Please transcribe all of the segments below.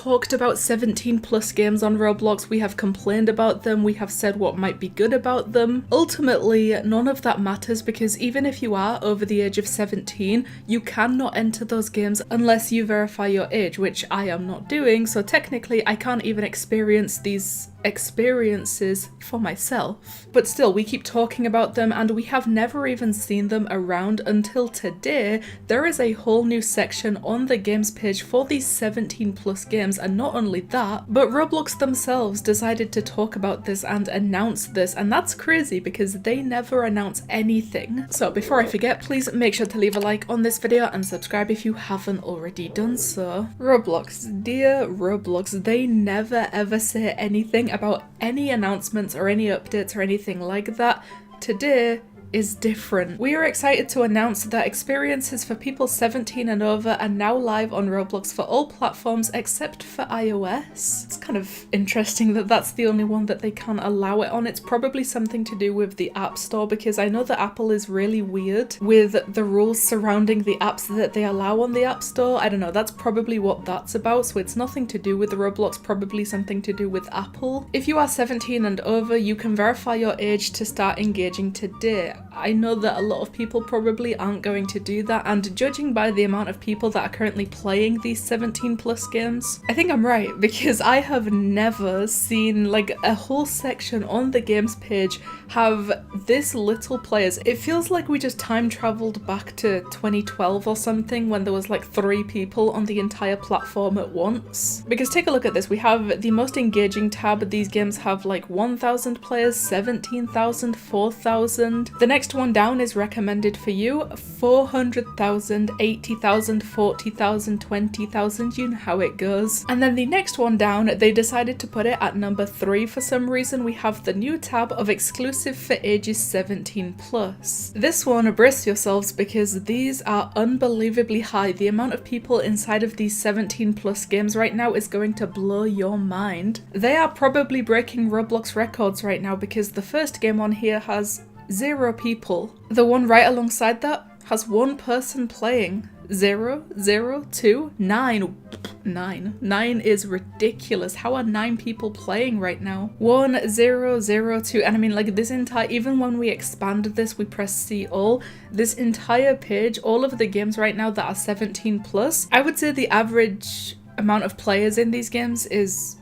talked about 17 plus games on Roblox, we have complained about them, we have said what might be good about them. Ultimately, none of that matters because even if you are over the age of 17, you cannot enter those games unless you verify your age, which I am not doing, so technically I can't even experience these experiences for myself. But still, we keep talking about them and we have never even seen them around until today. There is a whole new section on the games page for these 17 plus games, and not only that, but Roblox themselves decided to talk about this and announce this, and that's crazy because they never announce anything. So before I forget, please make sure to leave a like on this video and subscribe if you haven't already done so. Roblox, dear Roblox, they never ever say anything about any announcements or any updates or anything like that. Today is different. We are excited to announce that experiences for people 17 and over are now live on Roblox for all platforms except for iOS. It's kind of interesting that that's the only one that they can't allow it on. It's probably something to do with the App Store because I know that Apple is really weird with the rules surrounding the apps that they allow on the App Store. I don't know, that's probably what that's about, so it's nothing to do with Roblox, probably something to do with Apple. If you are 17 and over, you can verify your age to start engaging today. I know that a lot of people probably aren't going to do that, and judging by the amount of people that are currently playing these 17 plus games, I think I'm right because I have never seen like a whole section on the games page have this little players. It feels like we just time traveled back to 2012 or something when there was like 3 people on the entire platform at once. Because take a look at this, we have the most engaging tab. These games have like 1,000 players, 17,000, 4,000. The next one down is recommended for you, 400,000, 80,000, 40,000, 20,000, you know how it goes. And then the next one down, they decided to put it at number 3 for some reason. We have the new tab of exclusive for ages 17 plus. This one, brace yourselves because these are unbelievably high. The amount of people inside of these 17 plus games right now is going to blow your mind. They are probably breaking Roblox records right now because the first game on here has 0 people. The one right alongside that has 1 person playing. 0, 0, 2, 9. 9 is ridiculous. How are 9 people playing right now? 1, 0, 0, 2. And I mean, like, this entire, even when we expand this, we press see all, this entire page, all of the games right now that are 17 plus, I would say the average amount of players in these games is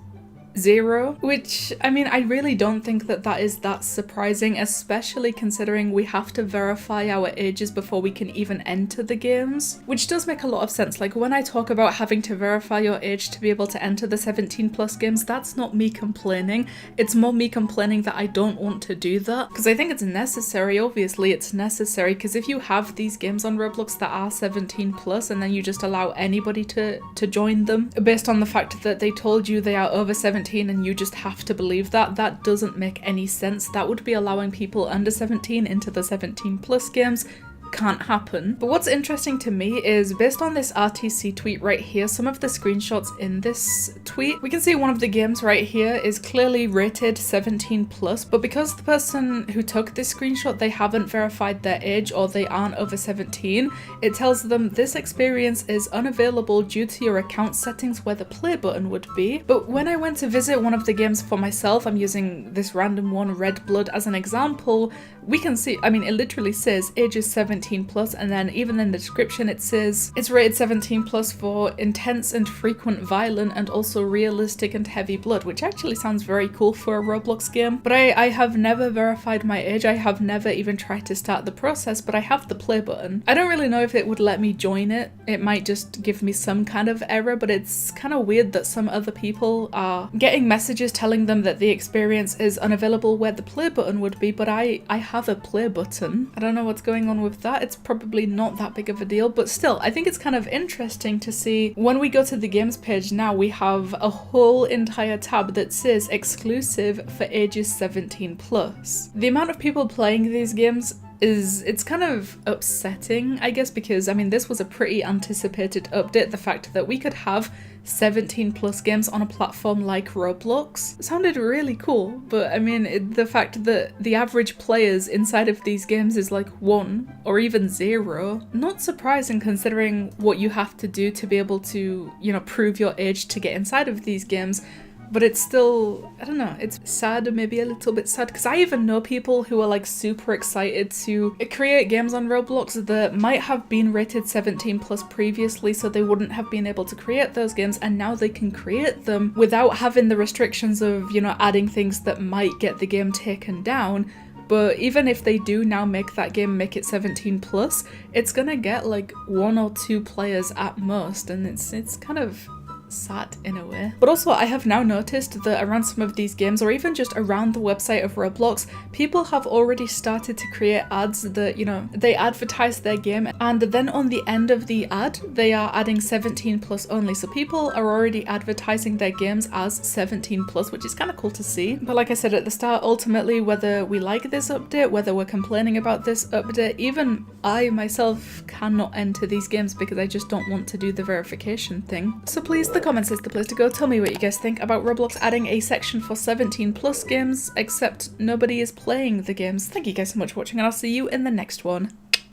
0, which, I mean, I really don't think that that is that surprising, especially considering we have to verify our ages before we can even enter the games, which does make a lot of sense. Like, when I talk about having to verify your age to be able to enter the 17 plus games, that's not me complaining. It's more me complaining that I don't want to do that, because I think it's necessary. Obviously it's necessary, because if you have these games on Roblox that are 17 plus and then you just allow anybody to join them based on the fact that they told you they are over 17 and you just have to believe that, that doesn't make any sense. That would be allowing people under 17 into the 17 plus games. Can't happen. But what's interesting to me is, based on this RTC tweet right here, some of the screenshots in this tweet, we can see one of the games right here is clearly rated 17 plus, but because the person who took this screenshot, they haven't verified their age or they aren't over 17, it tells them this experience is unavailable due to your account settings where the play button would be. But when I went to visit one of the games for myself, I'm using this random one, Red Blood, as an example, we can see, I mean, it literally says age is 17 plus, and then even in the description it says it's rated 17 plus for intense and frequent violent and also realistic and heavy blood, which actually sounds very cool for a Roblox game. But I have never verified my age. I have never even tried to start the process, but I have the play button. I don't really know if it would let me join it. It might just give me some kind of error, but it's kind of weird that some other people are getting messages telling them that the experience is unavailable where the play button would be, but I have a play button. I don't know what's going on with that. It's probably not that big of a deal, but still, I think it's kind of interesting to see when we go to the games page now, we have a whole entire tab that says exclusive for ages 17 plus. The amount of people playing these games it's kind of upsetting, I guess, because I mean this was a pretty anticipated update. The fact that we could have 17 plus games on a platform like Roblox sounded really cool, but I mean the fact that the average players inside of these games is like 1 or even 0, not surprising considering what you have to do to be able to, you know, prove your age to get inside of these games. But it's still, I don't know, it's sad, maybe a little bit sad, because I even know people who are like super excited to create games on Roblox that might have been rated 17 plus previously, so they wouldn't have been able to create those games, and now they can create them without having the restrictions of, you know, adding things that might get the game taken down. But even if they do now make that game, make it 17 plus, it's gonna get like 1 or 2 players at most, and it's kind of sad in a way. But also I have now noticed that around some of these games, or even just around the website of Roblox, people have already started to create ads that, you know, they advertise their game and then on the end of the ad they are adding 17 plus only. So people are already advertising their games as 17 plus, which is kind of cool to see. But like I said at the start, ultimately whether we like this update, whether we're complaining about this update, even I myself cannot enter these games because I just don't want to do the verification thing. So please, the comments is the place to go. Tell me what you guys think about Roblox adding a section for 17 plus games, except nobody is playing the games. Thank you guys so much for watching, and I'll see you in the next one.